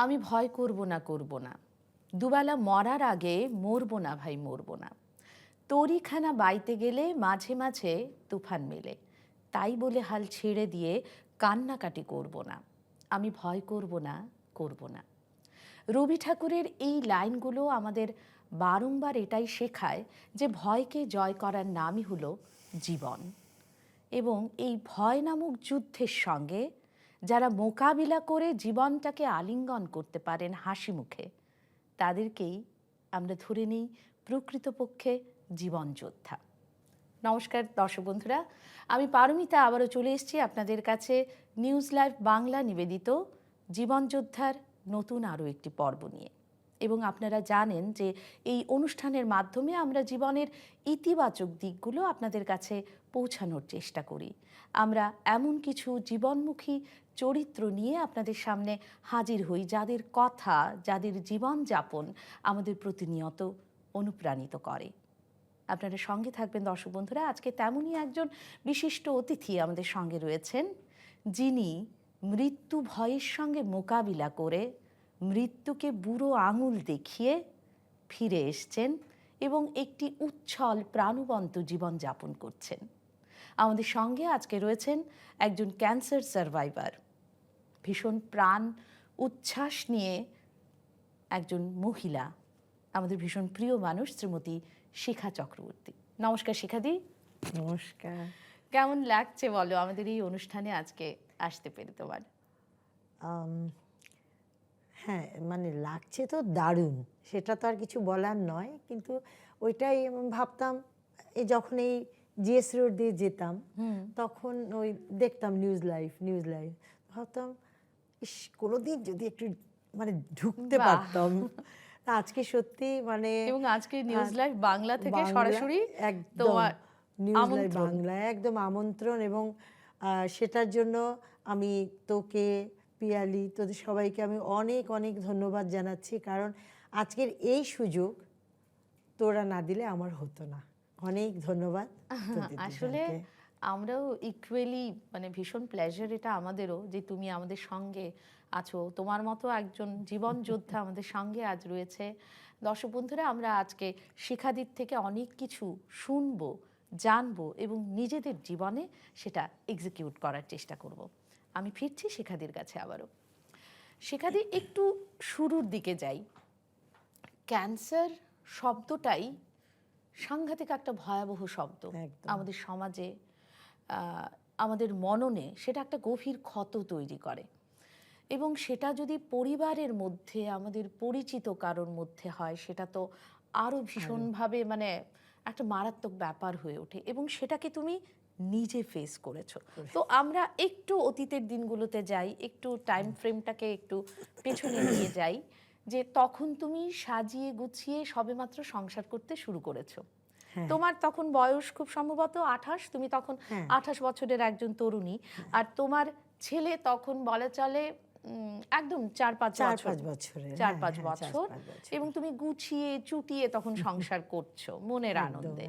আমি ভয় করব না দুবেলা মরার আগে মরবো না ভাই মরবো না। তরিখানা বাইতে গেলে মাঝে মাঝে তুফান মেলে, তাই বলে হাল ছেড়ে দিয়ে কান্নাকাটি করব না। আমি ভয় করব না। রবি ঠাকুরের এই লাইনগুলো আমাদের বারংবার এটাই শেখায় যে ভয়কে জয় করার নামই হলো জীবন। এবং এই ভয় নামক যুদ্ধের সঙ্গে যারা মোকাবিলা করে জীবনটাকে আলিঙ্গন করতে পারেন হাসি মুখে, তাদেরকেই আমরা ধরে নিই প্রকৃতপক্ষে জীবন যোদ্ধা। নমস্কার দর্শক বন্ধুরা, আমি পারমিতা আবারও চলে এসেছি আপনাদের কাছে নিউজ লাইভ বাংলা নিবেদিত জীবন যোদ্ধার নতুন আরও একটি পর্ব নিয়ে। এবং আপনারা জানেন যে এই অনুষ্ঠানের মাধ্যমে আমরা জীবনের ইতিবাচক দিকগুলো আপনাদের কাছে পৌঁছানোর চেষ্টা করি। আমরা এমন কিছু জীবনমুখী চরিত্র নিয়ে আপনাদের সামনে হাজির হই, যাদের কথা, যাদের জীবনযাপন আমাদের প্রতিনিয়ত অনুপ্রাণিত করে। আপনারা সঙ্গে থাকবেন দর্শক বন্ধুরা। আজকে তেমনই একজন বিশিষ্ট অতিথি আমাদের সঙ্গে রয়েছেন, যিনি মৃত্যু ভয়ের সঙ্গে মোকাবিলা করে মৃত্যুকে বুড়ো আঙুল দেখিয়ে ফিরে এসছেন এবং একটি উচ্ছল প্রাণবন্ত জীবনযাপন করছেন। আমাদের সঙ্গে আজকে রয়েছেন একজন ক্যান্সার সার্ভাইভার, ভীষণ প্রাণ উচ্ছ্বাস নিয়ে একজন মহিলা, আমাদের ভীষণ প্রিয় মানুষ শ্রীমতী শিখা চক্রবর্তী। নমস্কার শিখাদি। নমস্কার। কেমন লাগছে বলো আমাদের এই অনুষ্ঠানে আজকে আসতে পেরে তোমার? হ্যাঁ, মানে লাগছে তো দারুণ, সেটা তো আর কিছু বলার নয়। কিন্তু ওইটাই আমি ভাবতাম, যখন এই জিএস রোড দিয়ে যেতাম তখন ওই দেখতাম নিউজ লাইভ ভাবতাম, ইস কোনোদিন যদি একটু মানে ঢুকতে পারতাম। আজকে সত্যি মানে, এবং আজকে নিউজ লাইভ বাংলা থেকে সরাসরি একদম নিউজ লাইভ বাংলায় একদম আমন্ত্রণ। এবং সেটার জন্য আমি তোকে, পিয়ালি, তোদের সবাইকে আমি অনেক অনেক ধন্যবাদ জানাচ্ছি। কারণ আজকের এই সুযোগ তোরা না দিলে আমার হতো না। অনেক ধন্যবাদ। আসলে আমরাও ইকুয়ালি মানে ভীষণ প্লেজার এটা আমাদেরও যে তুমি আমাদের সঙ্গে আছো। তোমার মতো একজন জীবন যোদ্ধা আমাদের সঙ্গে আজ রয়েছে। দর্শক বন্ধুরা, আমরা আজকে শিখাদির থেকে অনেক কিছু শুনবো, জানবো এবং নিজেদের জীবনে সেটা এক্সিকিউট করার চেষ্টা করব। আমি ফিরছি শিখাদির কাছে আবারও। শিখাদি, একটু শুরুর দিকে যাই। ক্যান্সার শব্দটাই সাংঘাতিক একটা ভয়াবহ শব্দ আমাদের সমাজে, আমাদের মননে সেটা একটা গভীর ক্ষত তৈরি করে। এবং সেটা যদি পরিবারের মধ্যে, আমাদের পরিচিত কারোর মধ্যে হয়, সেটা তো আরও ভীষণভাবে মানে একটা মারাত্মক ব্যাপার হয়ে ওঠে। এবং সেটাকে তুমি নিজে ফেস করেছো। তো আমরা একটু অতীতের দিনগুলোতে যাই, একটু টাইম ফ্রেমটাকে একটু পেছনে নিয়ে যাই, যে তখন তুমি সাজিয়ে গুছিয়ে সবেমাত্র সংসার করতে শুরু করেছো। তোমার তখন বয়স খুব সম্ভবত 28, তুমি তখন 28 বছরের একজন তরুণী। আর তোমার ছেলে তখন বলা চলে একদম 4-5 বছর। এবং তুমি গুছিয়ে চুটিয়ে তখন সংসার করছো মনের আনন্দে।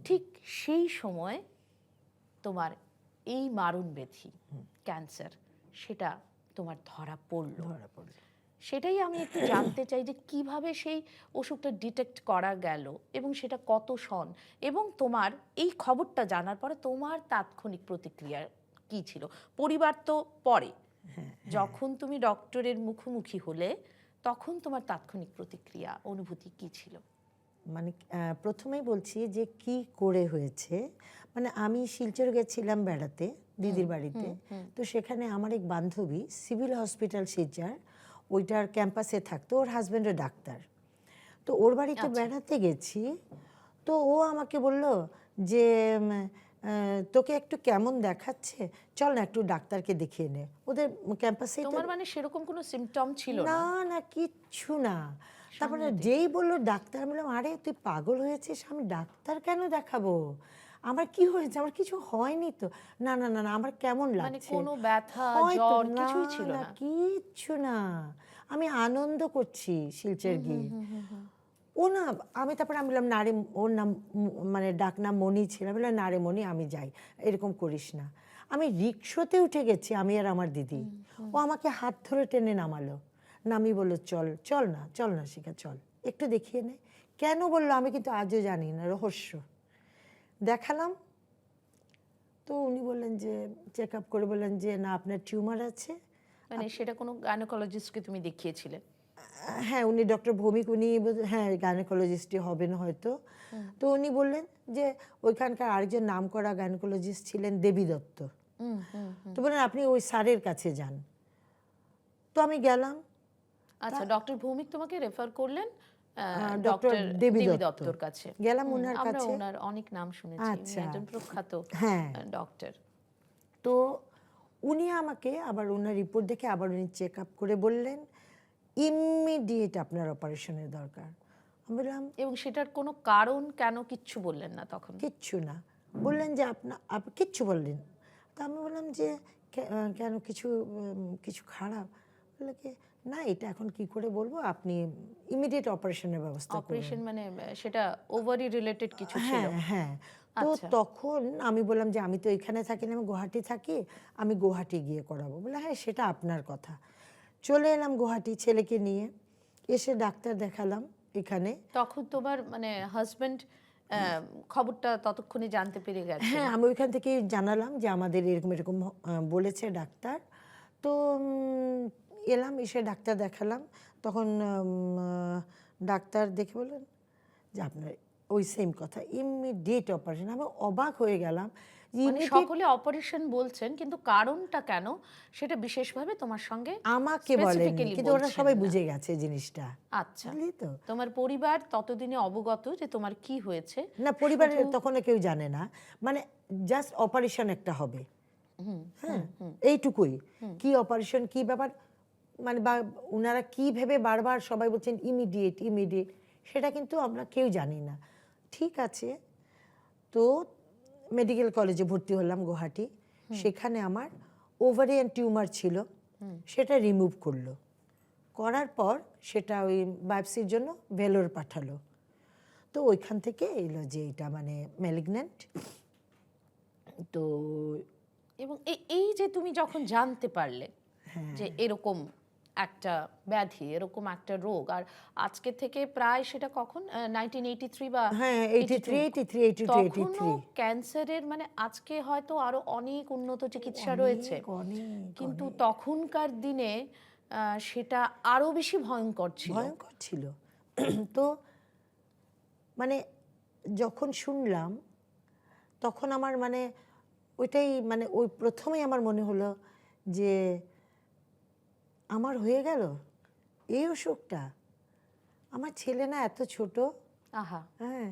ঠিক সেই সময় তোমার এই মারণ ব্যাধি ক্যান্সার, সেটা তোমার ধরা পড়লো। সেটাই আমি একটু জানতে চাই যে কিভাবে সেই অসুখটা ডিটেক্ট করা গেল এবং সেটা কত সন, এবং তোমার এই খবরটা জানার পরে তোমার তাৎক্ষণিক প্রতিক্রিয়া কি ছিল? পরিবার তো পরে, যখন তুমি ডক্টরের মুখোমুখি হলে তখন তোমার তাৎক্ষণিক প্রতিক্রিয়া, অনুভূতি কি ছিল? মানে প্রথমেই বলছি যে কি করে হয়েছে। মানে আমি শিলচর গেছিলাম বেড়াতে দিদির বাড়িতে। তো সেখানে আমার এক বান্ধবী সিভিল হসপিটাল শিলচর, ওইটার ক্যাম্পাসে থাকতো, ওর হাজব্যান্ডের ডাক্তার। তো ওর বাড়িতে বেড়াতে গেছি। তো ও আমাকে বলল যে তোকে একটু কেমন দেখাচ্ছে, চল না একটু ডাক্তারকে দেখিয়ে নে। ওদের ক্যাম্পাসে তোমার মানে সেরকম কোনো সিমটম ছিল না? না, কিচ্ছু না। তারপরে যেই বললো ডাক্তার, বললাম আরে তুই পাগল হয়েছিস, আমি ডাক্তার কেন দেখাবো, আমার কি হয়েছে, আমার কিছু হয়নি তো। না না না না, আমার কেমন লাগছে, কোনো ব্যথা জ্বর কিছুই ছিল না? কিচ্ছু না, আমি আনন্দ করছি শিলচর গিয়ে। ও না, আমি তারপরে আমি বললাম না রে, ওর নাম মানে ডাক নাম মণি ছিল, বললাম না রে মণি আমি যাই, এরকম করিস না। আমি রিক্সাতে উঠে গেছি, আমি আর আমার দিদি। ও আমাকে হাত ধরে টেনে নামালো, নামি বললো চল চল না, চল না শিখা, চল একটু দেখিয়ে নে। কেন বললো আমি কিন্তু আজও জানি না, রহস্য। দেখালাম, তো উনি বললেন যে চেক আপ করে বললেন যে না আপনার টিউমার আছে। মানে সেটা কোনো গাইনোকোলজিস্টকে তুমি দেখিয়েছিলে? হ্যাঁ, উনি ডক্টর ভৌমিক, উনি হ্যাঁ গাইনোকোলজিস্টই হবেন হয়তো। তো উনি বললেন যে ওইখানকার আরেকজন নামকরা গাইনোকোলজিস্ট ছিলেন দেবী দত্ত, তো বললেন আপনি ওই স্যারের কাছে যান। তো আমি গেলাম। আচ্ছা, ডক্টর ভৌমিক তোমাকে রেফার করলেন ডক্টর ডক্টর দেবী দেবী দত্ত দত্তর কাছে? গেলাম ওনার আমরা কাছে। ওনার অনেক নাম শুনেছি, উনি আচ্ছা, একজন প্রখ্যাত হ্যাঁ। ডক্টর। তো উনি আমাকে আবার ওনার রিপোর্ট দেখে আবার উনি চেক আপ করে বললেন ইমিডিয়েট আপনার অপারেশনের দরকার। আমি বললাম এবং সেটার কোনো কারণ কেন কিচ্ছু বললেন না তখন? কিচ্ছু না, বললেন যে কিচ্ছু বললেন। তো আমি বললাম যে কেন কিছু কিছু খারাপ? বললো কি না এটা এখন কি করে বলবো, আপনি ইমিডিয়েট অপারেশনের ব্যবস্থা করুন। অপারেশন মানে সেটা ওভারি রিলেটেড কিছু ছিল? হ্যাঁ হ্যাঁ। তো আচ্ছা। তখন আমি বললাম যে আমি তো এখানে থাকি না, আমি গুয়াহাটি থাকি, আমি গুয়াহাটি গিয়ে করাবো। বলে হ্যাঁ সেটা আপনার কথা। চলে এলাম গুয়াহাটি ছেলেকে নিয়ে, এসে ডাক্তার দেখালাম এখানে। তখন তোমার মানে হাজবেন্ড খবরটা ততক্ষণে জানতে পেরে গেছে? হ্যাঁ, আমি ওইখান থেকে জানালাম যে আমাদের এরকম এরকম বলেছে ডাক্তার। তো এলাম, এসে ডাক্তার দেখালাম। তখন ডাক্তার দেখে বললেন যে আপনার ওই সেম কথা ইমিডিয়েট অপারেশন। আমি অবাক হয়ে গেলাম। মানে সকলে অপারেশন বলছেন, কিন্তু কারণটা কেন সেটা বিশেষভাবে তোমার সঙ্গে আমাকে বলেন, specifically কিন্তু ওরা বলছেন সবাই না। বুঝে গেছে জিনিসটা। আচ্ছা, বুঝলি তো? তোমার পরিবার ততদিনে অবগত যে তোমার কি হয়েছে? না, পরিবারের তখন কেউ জানে না, মানে জাস্ট অপারেশন একটা হবে, হ্যাঁ এইটুকুই। কি অপারেশন, কি ব্যাপার, মানে বা ওনারা কি ভেবে বারবার সবাই বলছেন ইমিডিয়েট ইমিডিয়েট, সেটা কিন্তু আমরা কেউ জানি না। ঠিক আছে, তো মেডিকেল কলেজে ভর্তি হলাম গুয়াহাটি। সেখানে আমার ওভারিয়ান টিউমার ছিল, সেটা রিমুভ করলো। করার পর সেটা ওই বায়োপসির জন্য ভেলোর পাঠালো। তো ওইখান থেকে এলো যে এটা মানে ম্যালিগন্যান্ট। তো এবং এই যে তুমি যখন জানতে পারলে যে এরকম একটা ব্যাধি, এরকম একটা রোগ, আর আজকে থেকে প্রায় সেটা কখন 1983 বা হ্যাঁ 83 তখনও ক্যান্সারের মানে আজকে হয়তো আরো অনেক উন্নত চিকিৎসা রয়েছে, কিন্তু তখনকার দিনে সেটা আরো বেশি ভয়ঙ্কর ছিল। ভয়ঙ্কর ছিল। তো মানে যখন শুনলাম তখন আমার মানে ওইটাই মানে ওই প্রথমেই আমার মনে হলো যে আমার হয়ে গেল এই অসুখটা। আমার ছেলে না এত ছোট, আহা, হ্যাঁ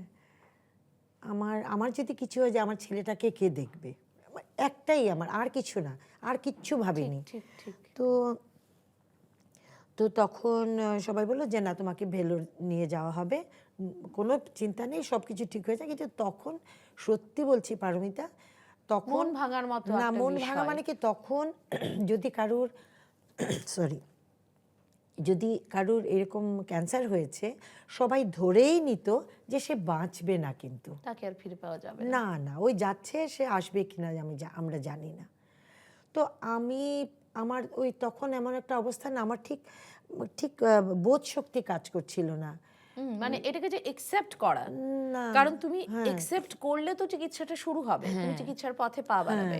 আমার যদি কিছু হয়ে যায় আমার ছেলেটাকে কে দেখবে, একটাই আমার, আর কিছু না, আর কিচ্ছু ভাবিনি। ঠিক ঠিক। তো তো তখন সবাই বললো যে না তোমাকে ভেলোর নিয়ে যাওয়া হবে, কোনো চিন্তা নেই, সব কিছু ঠিক হয়ে যায়। কিন্তু তখন সত্যি বলছি পারমিতা, তখন মন ভাঙার মতো না, একটা মন ভাঙা বিষয়। মানে কি তখন যদি কারুর সরি যদি কারুর এরকম ক্যান্সার হয়েছে সবাই ধরেই নিত যে সে বাঁচবে না, কিন্তু তাকে আর ফিরে পাওয়া যাবে না। না না ওই যাচ্ছে, সে আসবে কিনা আমরা জানি না। তো আমার ওই তখন এমন একটা অবস্থা না, আমার ঠিক ঠিক বোধ শক্তি কাজ করছিল না। মানে এটাকে যে একসেপ্ট করা, না, কারণ তুমি একসেপ্ট করলে তো চিকিৎসাটা শুরু হবে, তুমি চিকিৎসার পথে পা বাড়াবে,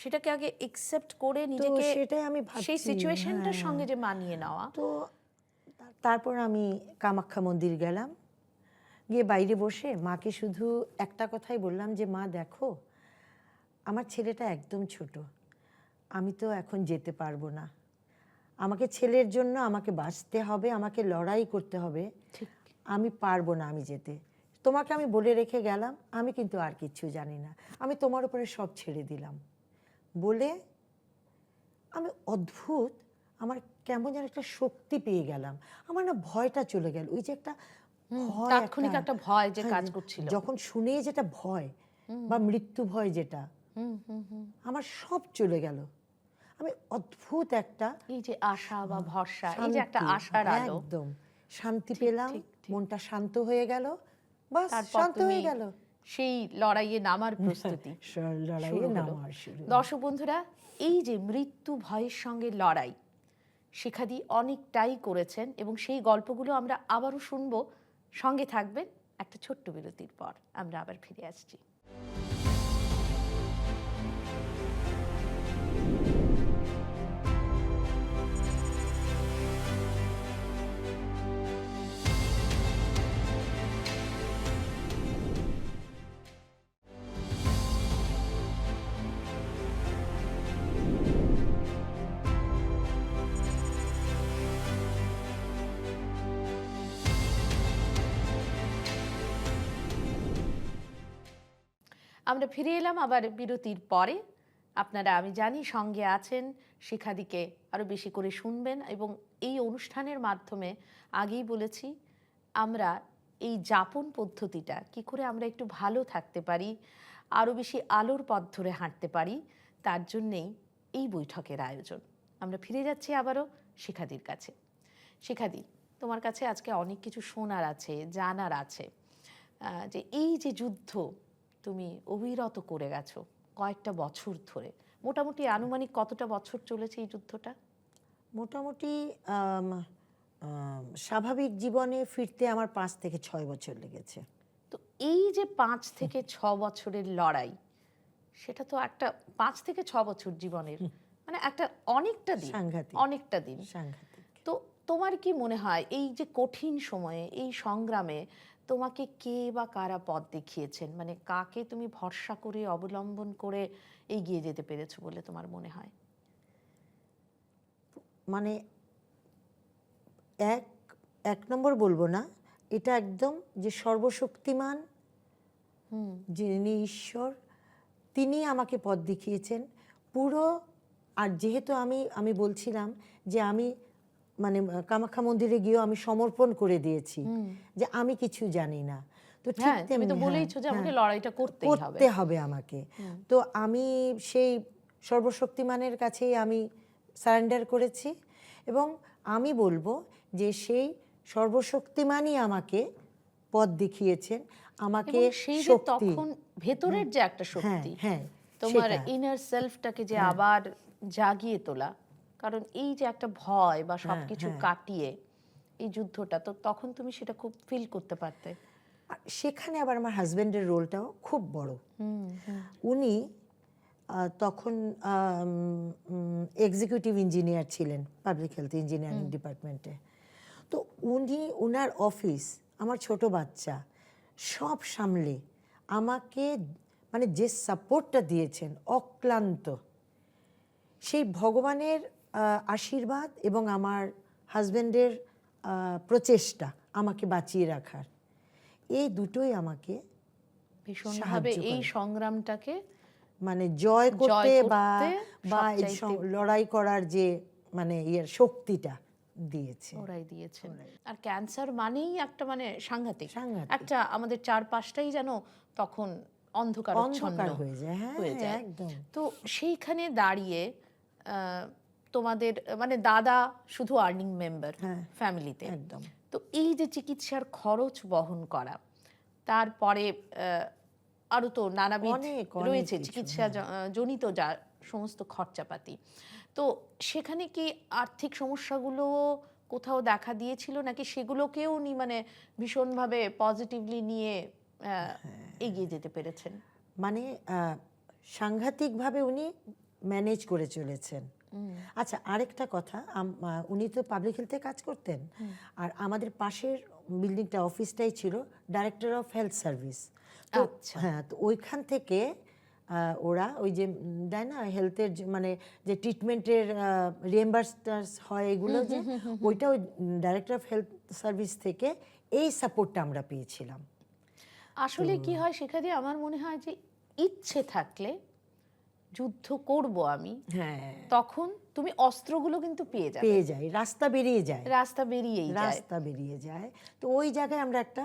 সেটাকে আগে একসেপ্ট করে নিজেকে সেটাই আমি সেই ভাবছি। সিচুয়েশনটার সঙ্গে যে মানিয়ে নেওয়া। তো তারপর আমি কামাখ্যা মন্দির গেলাম, গিয়ে বাইরে বসে মাকে শুধু একটা কথাই বললাম যে মা দেখো আমার ছেলেটা একদম ছোট, আমি তো এখন যেতে পারবো না, আমাকে ছেলের জন্য আমাকে বাঁচতে হবে, আমাকে লড়াই করতে হবে, আমি পারবো না আমি যেতে। তোমাকে আমি বলে রেখে গেলাম, আমি কিন্তু আর কিচ্ছু জানি না, আমি তোমার উপরে সব ছেড়ে দিলাম বলে আমি অদ্ভুত আমার কেমন যেন একটা শক্তি পেয়ে গেলাম, আমার না ভয়টা চলে গেল। ওই যে একটা ভয়, তাৎক্ষণিক একটা ভয় যে কাজ করছিল, যখন শুনে যেটা ভয় বা মৃত্যু ভয় যেটা, আমার সব চলে গেল। আমি অদ্ভুত একটা এই যে আশা বা ভরসা, এই যে একটা আশার আলো, একদম শান্তি পেলাম, মনটা শান্ত হয়ে গেল, বাস শান্ত হয়ে গেল। সেই লড়াইয়ে নামার প্রস্তুতি লড়াইয়ে নামার শুরু। দর্শক বন্ধুরা, এই যে মৃত্যু ভয়ের সঙ্গে লড়াই, শিখাদি অনেকটাই করেছেন এবং সেই গল্পগুলো আমরা আবারও শুনবো। সঙ্গে থাকবেন। একটা ছোট্ট বিরতির পর আমরা আবার ফিরে আসছি। আমরা ফিরে এলাম আবার বিরতির পরে। আপনারা, আমি জানি, সঙ্গে আছেন, শিখাদিকে আরও বেশি করে শুনবেন এবং এই অনুষ্ঠানের মাধ্যমে আগেই বলেছি আমরা এই যাপন পদ্ধতিটা কি করে আমরা একটু ভালো থাকতে পারি, আরও বেশি আলোর পথ ধরে হাঁটতে পারি, তার জন্যেই এই বৈঠকের আয়োজন। আমরা ফিরে যাচ্ছি আবারও শিখাদির কাছে। শিখাদি, তোমার কাছে আজকে অনেক কিছু শোনার আছে, জানার আছে, যে এই যে যুদ্ধ তুমি অবিরত করে গেছো কয়েকটা বছর ধরে, মোটামুটি আনুমানিক কতটা বছর চলেছে এই যুদ্ধটা? মোটামুটি স্বাভাবিক জীবনে ফিরতে আমার 5 থেকে 6 বছর লেগেছে। তো এই যে 5 থেকে 6 বছরের লড়াই, সেটা তো একটা 5 থেকে 6 বছর জীবনের মানে একটা অনেকটা দিন, সাংঘাতিক। অনেকটা দিন। সাংঘাতিক। তো তোমার কি মনে হয় এই যে কঠিন সময়ে, এই সংগ্রামে তোমাকে কে বা কারা পথ দেখিয়েছেন? মানে কাকে তুমি ভরসা করে, অবলম্বন করে এগিয়ে যেতে পেরেছো বলে তোমার মনে হয়? মানে এক নম্বর বলবো না, এটা একদম যে সর্বশক্তিমান যিনি ঈশ্বর, তিনি আমাকে পথ দেখিয়েছেন পুরো। আর যেহেতু আমি বলছিলাম যে আমি মানে কামাখ্যা মন্দিরে গিয়েও আমি সমর্পণ করে দিয়েছি যে আমি কিছু জানি না। তো ঠিক তুমি তো তেমনি বলেইছো যে আমাকে লড়াইটা করতেই হবে। করতে হবে আমাকে। তো আমি সেই সর্বশক্তিমানের কাছেই আমি সারেন্ডার করেছি এবং আমি বলবো যে সেই সর্বশক্তিমানই আমাকে পথ দেখিয়েছেন, আমাকে এবং সেই যে শক্তি। তখন ভেতরের যে একটা শক্তি, হ্যাঁ, তোমার সেটা। ইনার সেলফটাকে যে আবার জাগিয়ে তোলা, কারণ এই যে একটা ভয় বা সবকিছু কাটিয়ে এই যুদ্ধটা, তো তখন তুমি সেটা খুব ফিল করতে পারতে। আর সেখানে আবার আমার হাজবেন্ডের রোলটাও খুব বড়। উনি তখন এক্সিকিউটিভ ইঞ্জিনিয়ার ছিলেন পাবলিক হেলথ ইঞ্জিনিয়ারিং ডিপার্টমেন্টে। তো ওনার অফিস, আমার ছোট বাচ্চা সব সামলে আমাকে মানে যে সাপোর্টটা দিয়েছেন অক্লান্ত, সেই ভগবানের আশীর্বাদ এবং আমার হাজবেন্ডের প্রচেষ্টা আমাকে বাঁচিয়ে রাখার, এই দুটোই আমাকে ভীষণভাবে এই সংগ্রামটাকে মানে জয় করতে বা এই সবচাইতে লড়াই করার যে মানে শক্তিটা দিয়েছে, ওরাই দিয়েছেন। আর ক্যান্সার মানেই একটা মানে সাংঘাতিক সাংঘাতিক। একটা, আমাদের চারপাশটাই যেন তখন অন্ধকারাচ্ছন্ন হয়ে যায়। হয়ে যায়। একদম। তো সেইখানে দাঁড়িয়ে তোমাদের মানে দাদা শুধু আর্নিং মেম্বার ফ্যামিলিতে, একদম। তো এই যে চিকিৎসার খরচ বহন করা, তারপরে আরো তো নানাবিধ রয়েছে চিকিৎসা জনিত যা সমস্ত খরচাপাতি, তো সেখানে কি আর্থিক সমস্যাগুলো কোথাও দেখা দিয়েছিল নাকি সেগুলোকেও মানে ভীষণভাবে পজিটিভলি নিয়ে এগিয়ে যেতে পেরেছেন? মানে সাংঘাতিকভাবে উনি ম্যানেজ করে চলেছেন। আচ্ছা, আরেকটা কথা, উনি তো পাবলিক হেলথে কাজ করতেন, আর আমাদের পাশের বিল্ডিংটা অফিসটাই ছিল ডাইরেক্টর অফ হেলথ সার্ভিস। তো হ্যাঁ, তো ওইখান থেকে ওরা ওই যে দেয় না হেলথের মানে যে ট্রিটমেন্টের রিএম্বার্স হয় এগুলো, যে ওইটা ওই ডাইরেক্টর অফ হেলথ সার্ভিস থেকে এই সাপোর্টটা আমরা পেয়েছিলাম। আসলে কি হয় শিখাদি, আমার মনে হয় যে ইচ্ছে থাকলে যুদ্ধ করব আমি, তখন তুমি অস্ত্রগুলো কিন্তু পেয়ে যাই, রাস্তা বেরিয়ে যায়। তো ওই জায়গায় আমরা একটা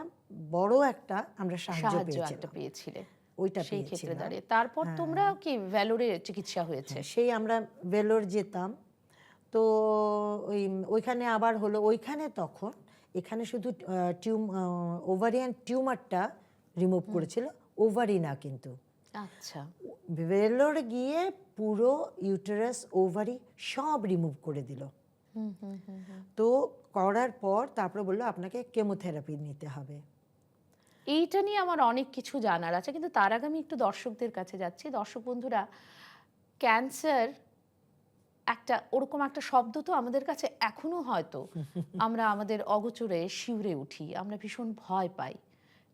বড় একটা আমরা সাহায্য পেয়েছিলাম ওইটা সেই ক্ষেত্রে দাঁড়িয়ে। তারপর তোমরা কি ভেলোরে চিকিৎসা হয়েছে? সেই আমরা ভেলোর যেতাম, তো ওইখানে আবার হলো, ওইখানে তখন এখানে শুধু ওভারিয়ান টিউমারটা রিমুভ করেছিল, ওভারি না কিন্তু। আচ্ছা, ভেলোর গিয়ে পুরো ইউটেরাস ওভারি সব রিমুভ করে দিল। তো করার পর তারপরে বললো আপনাকে কেমোথেরাপি নিতে হবে। এইটা নিয়ে আমার অনেক কিছু জানার আছে, কিন্তু তার আগে আমি একটু দর্শকদের কাছে যাচ্ছি। দর্শক বন্ধুরা, ক্যান্সার একটা ওরকম একটা শব্দ তো আমাদের কাছে এখনো হয়তো আমরা আমাদের অগোচরে শিউরে উঠি, আমরা ভীষণ ভয় পাই।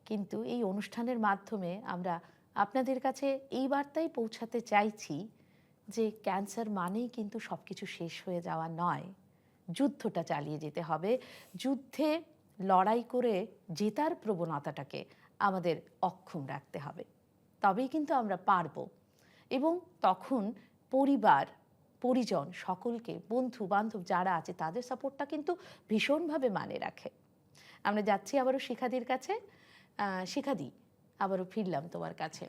কিন্তু এই অনুষ্ঠানের মাধ্যমে আমরা আপনাদের কাছে এই বার্তাই পৌঁছাতে চাইছি যে ক্যান্সার মানেই কিন্তু সবকিছু শেষ হয়ে যাওয়া নয়, যুদ্ধটা চালিয়ে যেতে হবে। যুদ্ধে লড়াই করে জেতার প্রবণতাটাকে আমাদের অক্ষুণ্ণ রাখতে হবে, তবেই কিন্তু আমরা পারব। এবং তখন পরিবার পরিজন সকলকে, বন্ধু বান্ধব যারা আছে তাদের সাপোর্টটা কিন্তু ভীষণভাবে মানে রাখে। আমরা যাচ্ছি আবারও শিখাদির কাছে। শিখাদি, আবারও ফিরলাম তোমার কাছে।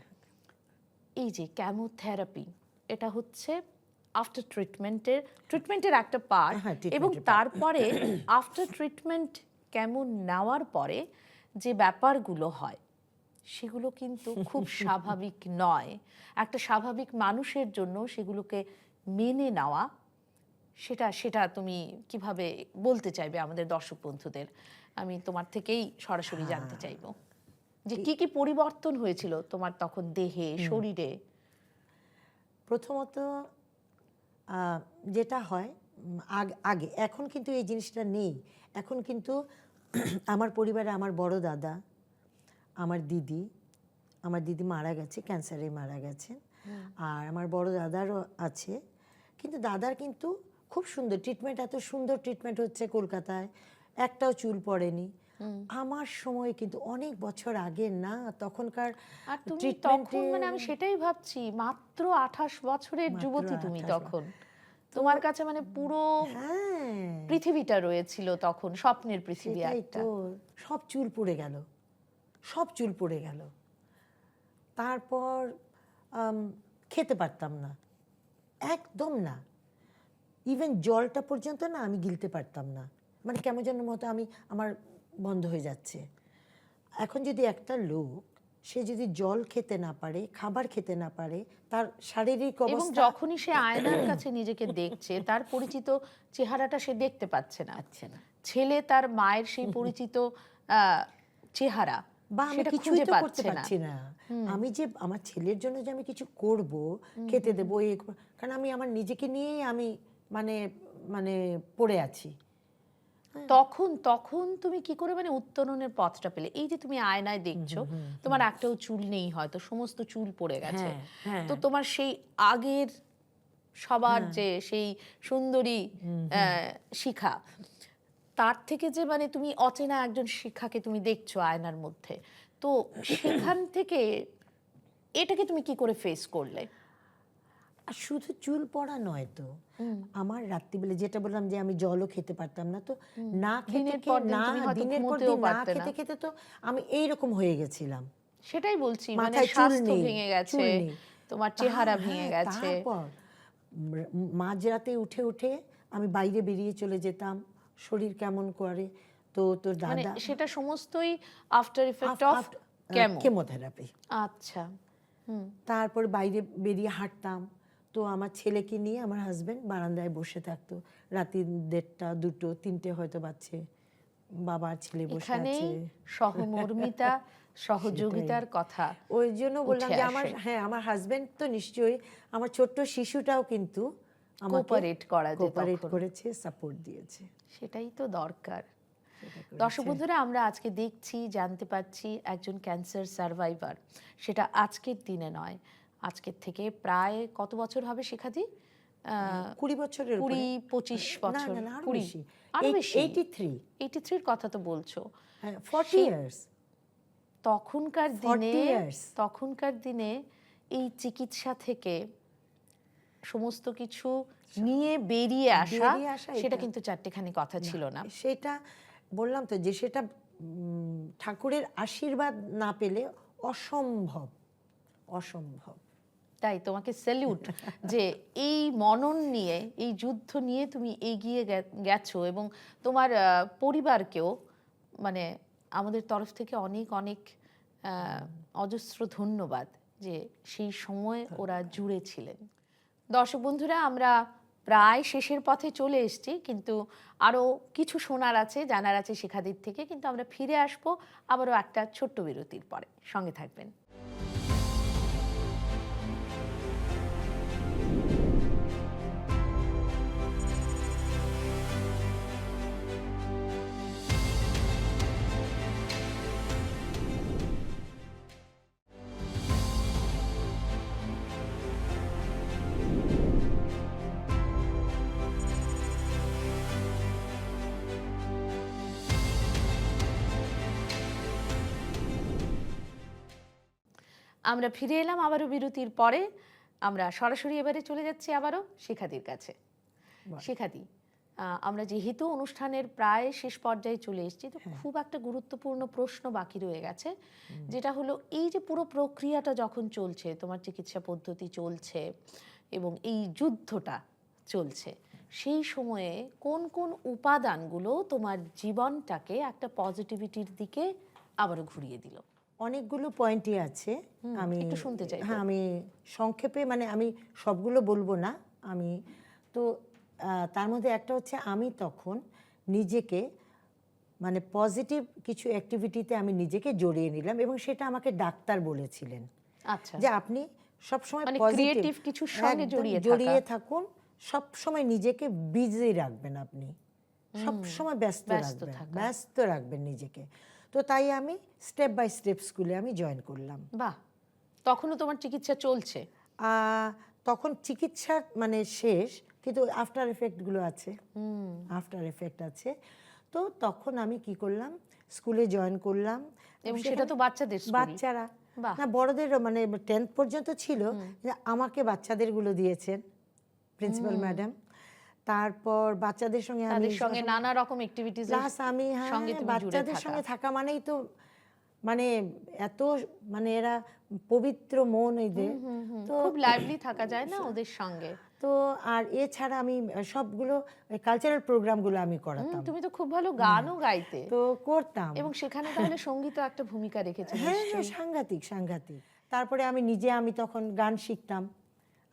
এই যে কেমোথেরাপি, এটা হচ্ছে আফটার ট্রিটমেন্টের একটা পার্ট, হ্যাঁ, এবং treatment-এর part। তারপরে আফটার ট্রিটমেন্ট কেমন নেওয়ার পরে যে ব্যাপারগুলো হয় সেগুলো কিন্তু খুব স্বাভাবিক নয়। একটা স্বাভাবিক মানুষের জন্য সেগুলোকে মেনে নেওয়া, সেটা তুমি কিভাবে বলতে চাইবে আমাদের দর্শক বন্ধুদের? আমি তোমার থেকেই সরাসরি জানতে চাইবো যে কি কি পরিবর্তন হয়েছিল তোমার তখন দেহে, শরীরে। প্রথমত যেটা হয় আগে, এখন কিন্তু এই জিনিসটা নেই। এখন কিন্তু আমার পরিবারে আমার বড় দাদা, আমার দিদি মারা গেছে, ক্যান্সারে মারা গেছেন। আর আমার বড় দাদারও আছে, কিন্তু দাদার কিন্তু খুব সুন্দর ট্রিটমেন্ট, এত সুন্দর ট্রিটমেন্ট হচ্ছে কলকাতায়, একটাও চুল পড়েনি। আমার সময় কিন্তু অনেক বছর আগে না, তখনকার আর তুমি ট্রিটমেন্টে তখন, মানে আমি সেটাই ভাবছি, মাত্র 28 বছরের মাত্র যুবতী তুমি 28 তখন। তোমার কাছে মানে পুরো হ্যাঁ পৃথিবীটা রয়েছিল তখন, স্বপ্নের পৃথিবী সেটাই একটা। তো, সব চুল পড়ে গেল, সব চুল পড়ে গেল। তারপর খেতে পারতাম না, একদম না। ইভেন জলটা পর্যন্ত না আমি গিলতে পারতাম না, মানে কেমন যেন মতো আমার বন্ধ হয়ে যাচ্ছে। এখন যদি একটা লোক, সে যদি জল খেতে না পারে, খাবার খেতে না পারে, তার শারীরিক এবং অবস্থা যখনই সে আয়নার কাছে নিজেকে দেখছে, তার পরিচিত চেহারাটা সে দেখতে পাচ্ছে না। ছেলে তার মায়ের সেই পরিচিত চেহারা বা আমি সেটা কিছুই খুঁজে তো করতে পাচ্ছে না। পারছি না। আমি যে আমার ছেলের জন্য যে আমি কিছু করব, খেতে দেবো, কারণ আমি আমার নিজেকে নিয়েই আমি মানে মানে পড়ে আছি। তখন তুমি কি করে মানে উত্তরণের পথটা পেলে? এই যে তুমি আয়নায় দেখছো, তোমার একটাও চুল নেই, হয়তো সমস্ত চুল পড়ে গেছে। হ্যাঁ তো তোমার সেই আগের সবার যে সেই সুন্দরী শিখা, তার থেকে যে মানে তুমি অচেনা একজন শিখাকে তুমি দেখছো আয়নার মধ্যে, তো সেখান থেকে এটাকে তুমি কি করে ফেস করলে? আর শুধু চুল পড়া নয় তো, আমার রাত্রিবেলা যেটা বললাম যে আমি জলও খেতে পারতাম না, তো না খেতে দিনের পর দিন না তুমি হয়তো দিনের পর ঘুমোতেও দিন না পারতে না। খেতে খেতে তো আমি এইরকম হয়ে গেছিলাম। সেটাই বলছি, মানে মাথায় চুল স্বাস্থ্য নেই, ভেঙে গেছে, চুল নেই। তোমার চেহারা ভেঙে হ্যাঁ, গেছে। তারপর মাঝরাতে উঠে উঠে আমি বাইরে বেরিয়ে চলে যেতাম, শরীর কেমন করে। তো তোর মানে দাদা সেটা সমস্তই আফটার ইফেক্ট অফ কেমোথেরাপি। আচ্ছা। তারপর বাইরে বেরিয়ে হাঁটতাম, তো আমার ছেলেকে নিয়ে আমার হাজবেন্ড বারান্দায় বসে থাকতো, রাতে 1:30, 2, 3টে হয়তো বাজছে, বাবা আর ছেলে বসে এখানেই আছে। সহমর্মিতা, সহযোগিতার কথা ওই জন্য বললাম উঠে যে আসে। আমার হাজবেন্ড তো নিশ্চয়ই, আমার ছোট্ট শিশুটাও কিন্তু আমাকে কোঅপারেট করা যে কোঅপারেট তখন। করেছে, সাপোর্ট দিয়েছে। সেটাই তো দরকার। দর্শক বন্ধুরা, আমরা আজকে দেখছি, জানতে পারছি একজন ক্যান্সার সার্ভাইভার, সেটা আজকের দিনে নয়, আজকের থেকে প্রায় কত বছর হবে শিখাদি? 20 বছরের উপরে। 20-25 না বছর। না না, আরো 20, বেশি। আরো বেশি। 83। 83-র কথা তো বলছো। হ্যাঁ, 40 ইয়ার্স। তখনকার 40 দিনে, years। তখনকার দিনে এই চিকিৎসা থেকে সমস্ত কিছু নিয়ে বেরিয়ে আসা, সেটা কিন্তু চারটেখানি কথা ছিল না। সেটা বললাম তো যে সেটা ঠাকুরের আশীর্বাদ না পেলে অসম্ভব, অসম্ভব। তাই তোমাকে স্যালিউট যে এই মনন নিয়ে, এই যুদ্ধ নিয়ে তুমি এগিয়ে গেছো, এবং তোমার পরিবারকেও মানে আমাদের তরফ থেকে অনেক অনেক অজস্র ধন্যবাদ যে সেই সময় ওরা জুড়ে ছিলেন। দর্শক বন্ধুরা, আমরা প্রায় শেষের পথে চলে এসেছি, কিন্তু আরও কিছু শোনার আছে, জানার আছে শিখাদির থেকে। কিন্তু আমরা ফিরে আসবো আবারও একটা ছোট্ট বিরতির পরে। সঙ্গে থাকবেন। আমরা ফিরে এলাম আবারও বিরতির পরে। আমরা সরাসরি এবারে চলে যাচ্ছি আবারও শিখাদির কাছে। শিখাদি, আমরা যেহেতু অনুষ্ঠানের প্রায় শেষ পর্যায়ে চলে এসেছি, তো খুব একটা গুরুত্বপূর্ণ প্রশ্ন বাকি রয়ে গেছে, যেটা হলো এই যে পুরো প্রক্রিয়াটা যখন চলছে, তোমার চিকিৎসা পদ্ধতি চলছে এবং এই যুদ্ধটা চলছে, সেই সময়ে কোন কোন উপাদানগুলো তোমার জীবনটাকে একটা পজিটিভিটির দিকে আবারও ঘুরিয়ে দিল? অনেকগুলো পয়েন্টই আছে, আমি একটু শুনতে চাই। হ্যাঁ, আমি সংক্ষেপে, মানে আমি সবগুলো বলবো না। আমি তো তার মধ্যে একটা হচ্ছে, আমি তখন নিজেকে মানে পজিটিভ কিছু অ্যাক্টিভিটিতে আমি নিজেকে জড়িয়ে নিলাম, এবং সেটা আমাকে ডাক্তার বলেছিলেন আচ্ছা, যে আপনি সবসময় মানে পজিটিভ ক্রিয়েটিভ কিছুর সঙ্গে জড়িয়ে থাকুন, সবসময় নিজেকে বিজি রাখবেন, আপনি সবসময় ব্যস্ত রাখবেন নিজেকে। তো তাই আমি স্টেপ বাই স্টেপ স্কুলে আমি জয়েন করলাম। বাহ, তখনও তোমার চিকিৎসা চলছে? তখন চিকিৎসা মানে শেষ, কিন্তু আফটার এফেক্টগুলো আছে, আফটার এফেক্ট আছে। তো তখন আমি কি করলাম, স্কুলে জয়েন করলাম। এবং সেটা তো বাচ্চাদের স্কুল? বাচ্চারা না, বড়দেরও, মানে 10th পর্যন্ত ছিল, আমাকে বাচ্চাদেরগুলো দিয়েছেন প্রিন্সিপাল ম্যাডাম। তারপর বাচ্চাদের সঙ্গে তাদের সঙ্গে নানা রকম অ্যাক্টিভিটিজ প্লাস আমি বাচ্চাদের সঙ্গে থাকা মানেই তো মানে এত মানে এরা পবিত্র মন, এদের তো খুব লাইভলি থাকা যায় না ওদের সঙ্গে। তো আর এছাড়া আমি সবগুলো কালচারাল প্রোগ্রামগুলো আমি করাতাম। তুমি তো খুব ভালো গানও গাইতে। তো করতাম, এবং সেখানে তাহলে সঙ্গীতও একটা ভূমিকা রেখেছে। হ্যাঁ, সাংঘাতিক। তারপরে আমি তখন গান শিখতাম।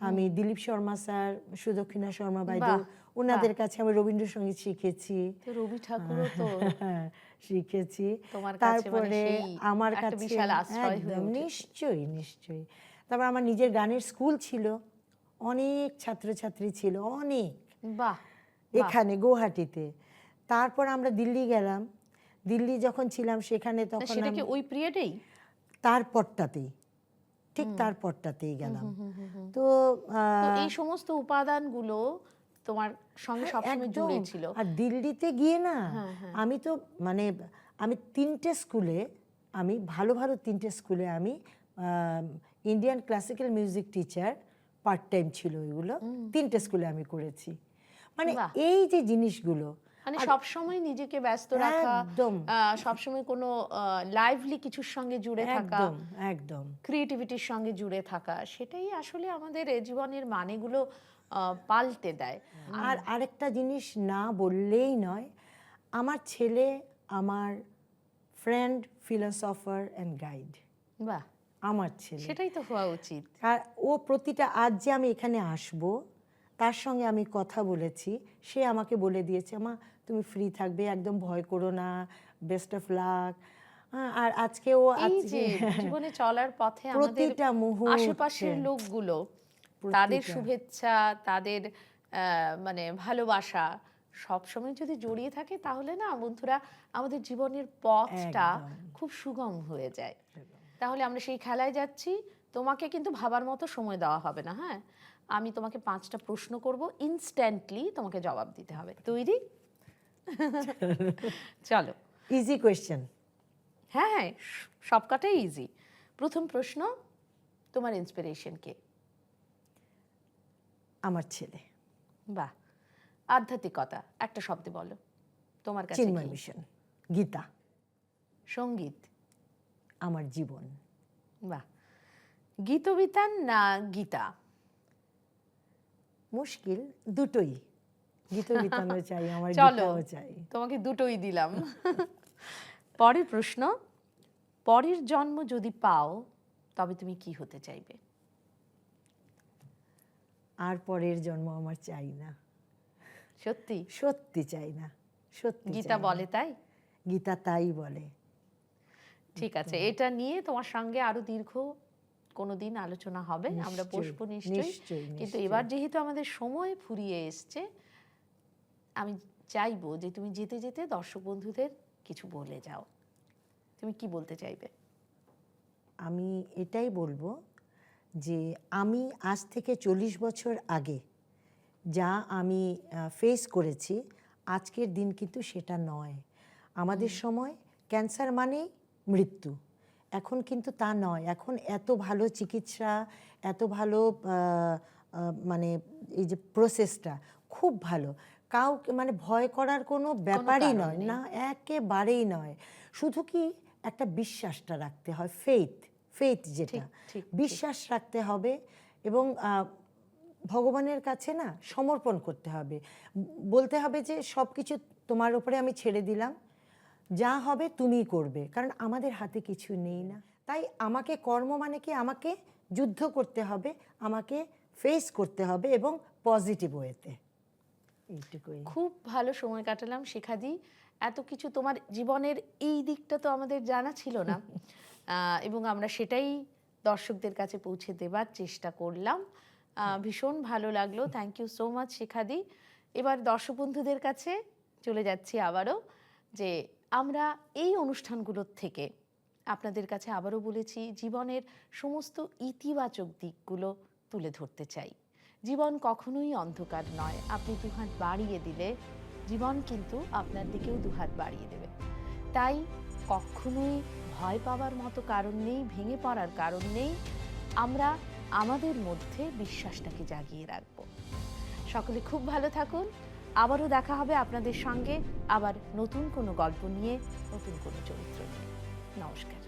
আমি দিলীপ শর্মা স্যার, সুদক্ষিণা শর্মা বাইদেউ, ওনাদের কাছে আমি রবীন্দ্রসঙ্গীত শিখেছি। রবি ঠাকুরও তো শিখেছি। তারপরে আমার কাছে একদম নিশ্চয়ই। তারপর আমার নিজের গানের স্কুল ছিল, অনেক ছাত্রছাত্রী ছিল, অনেক, এখানে গুয়াহাটিতে। তারপর আমরা দিল্লি গেলাম। দিল্লি যখন ছিলাম সেখানে, তখন সেটা কি ওই পিরিয়ডেই? ঠিক তারপরটাতেই গেলাম। তো এই সমস্ত উপাদানগুলো তোমার সঙ্গে সবসময় জুড়ে ছিল। আর দিল্লিতে গিয়ে না, আমি তো মানে আমি 3টে স্কুলে, আমি ভালো 3টে স্কুলে আমি Indian classical music teacher part time ছিল, এগুলো 3টে স্কুলে আমি করেছি। মানে এই যে জিনিসগুলো, মানে সবসময় নিজেকে ব্যস্ত রাখা, সবসময় কোনো লাইভলি কিছুর সঙ্গে জুড়ে থাকা, একদম ক্রিয়েটিভিটির সঙ্গে জুড়ে থাকা, সেটাই আসলে আমাদের জীবনের মানেগুলো পাল্টে দেয়। আর আরেকটা জিনিস না বললেই নয়, আমার ছেলে আমার ফ্রেন্ড, ফিলোসফার অ্যান্ড গাইড। বাহ, আমার ছেলে, সেটাই তো হওয়া উচিত। আর ও প্রতিটা, আজ যে আমি এখানে আসব, তার সঙ্গে আমি কথা বলেছি, সে আমাকে বলে দিয়েছে, মা তুমি ফ্রি থাকবে, একদম ভয় করো না, বেস্ট অফ লাক। আর আজকে ও জীবনে চলার পথে আমাদের আশেপাশের লোকগুলো, তাদের শুভেচ্ছা, তাদের মানে ভালোবাসা সবসময় যদি জড়িয়ে থাকে, তাহলে না বন্ধুরা, আমাদের জীবনের পথটা খুব সুগম হয়ে যায়। তাহলে আমরা সেই খেলায় যাচ্ছি। তোমাকে কিন্তু ভাবার মতো সময় দেওয়া হবে না। হ্যাঁ, আমি তোমাকে 5টা প্রশ্ন করব, ইনস্ট্যান্টলি তোমাকে জবাব দিতে হবে। তৈরি? চলো। Easy question. হ্যাঁ, সবকটাই ইজি। প্রথম প্রশ্ন, তোমার ইন্সপিরেশন কে? আমার ছেলে। বাহ। আধ্যাত্মিকতা একটা শব্দে বলো তোমার কাছে। চিন্ময় মিশন, গীতা। সঙ্গীত? আমার জীবন। বাহ। গীতবিতান না গীতা? মুশকিল, দুটোই। গীতবিতানও চাই, আমার গীতাও চাই। তোমাকে দুটোই দিলাম। পরের প্রশ্ন, পরের জন্ম যদি পাও তবে তুমি কি হতে চাইবে? আর পরের জন্ম আমার চাই না, সত্যি সত্যি চাই না, সত্যি গীতা চাই না। বলে তাই? গীতা তাই বলে। ঠিক আছে, এটা নিয়ে তোমার সঙ্গে আরো দীর্ঘ কোনোদিন আলোচনা হবে, আমরা নিশ্চয়ই, বসবো নিশ্চয়ই। নিশ্চয়ই, কিন্তু নিশ্চয়ই। এবার যেহেতু আমাদের সময় ফুরিয়ে এসছে, আমি চাইবো যে তুমি যেতে যেতে দর্শক বন্ধুদের কিছু বলে যাও। তুমি কি বলতে চাইবে? আমি এটাই বলবো যে আমি আজ থেকে 40 বছর আগে যা আমি ফেস করেছি, আজকের দিন কিন্তু সেটা নয়। আমাদের সময় ক্যান্সার মানেই মৃত্যু, এখন কিন্তু তা নয়। এখন এত ভালো চিকিৎসা, এত ভালো মানে এই যে প্রসেসটা খুব ভালো, কাউকে মানে ভয় করার কোনো ব্যাপারই কারণ নয়, নেই। না একেবারেই নয়। শুধু কি একটা বিশ্বাসটা রাখতে হয়, ফেথ, ফেথ যেটা ঠিক, ঠিক। বিশ্বাস রাখতে হবে এবং ভগবানের কাছে না সমর্পণ করতে হবে, বলতে হবে যে সব কিছু তোমার উপরে আমি ছেড়ে দিলাম, যা হবে তুমিই করবে, কারণ আমাদের হাতে কিছু নেই না। তাই আমাকে কর্ম মানে কি, আমাকে যুদ্ধ করতে হবে, আমাকে ফেস করতে হবে এবং পজিটিভ ওয়েতে। এইটুকুই। খুব ভালো সময় কাটালাম শিখাদি। এত কিছু তোমার জীবনের এই দিকটা তো আমাদের জানা ছিল না, এবং আমরা সেটাই দর্শকদের কাছে পৌঁছে দেবার চেষ্টা করলাম। ভীষণ ভালো লাগলো, থ্যাংক ইউ সো মাচ শিখাদি। এবার দর্শক বন্ধুদের কাছে চলে যাচ্ছি আবারও, যে আমরা এই অনুষ্ঠানগুলোর থেকে আপনাদের কাছে আবারও বলেছি, জীবনের সমস্ত ইতিবাচক দিকগুলো তুলে ধরতে চাই। জীবন কখনোই অন্ধকার নয়, আপনি দুহাত বাড়িয়ে দিলে জীবন কিন্তু আপনার দিকেও দুহাত বাড়িয়ে দেবে। তাই কখনোই ভয় পাওয়ার মতো কারণ নেই, ভেঙে পড়ার কারণ নেই। আমরা আমাদের মধ্যে বিশ্বাসটাকে জাগিয়ে রাখব। সকলে খুব ভালো থাকুন, আবারও দেখা হবে আপনাদের সঙ্গে, আবার নতুন কোনো গল্প নিয়ে, নতুন কোনো চরিত্র নিয়ে। নমস্কার।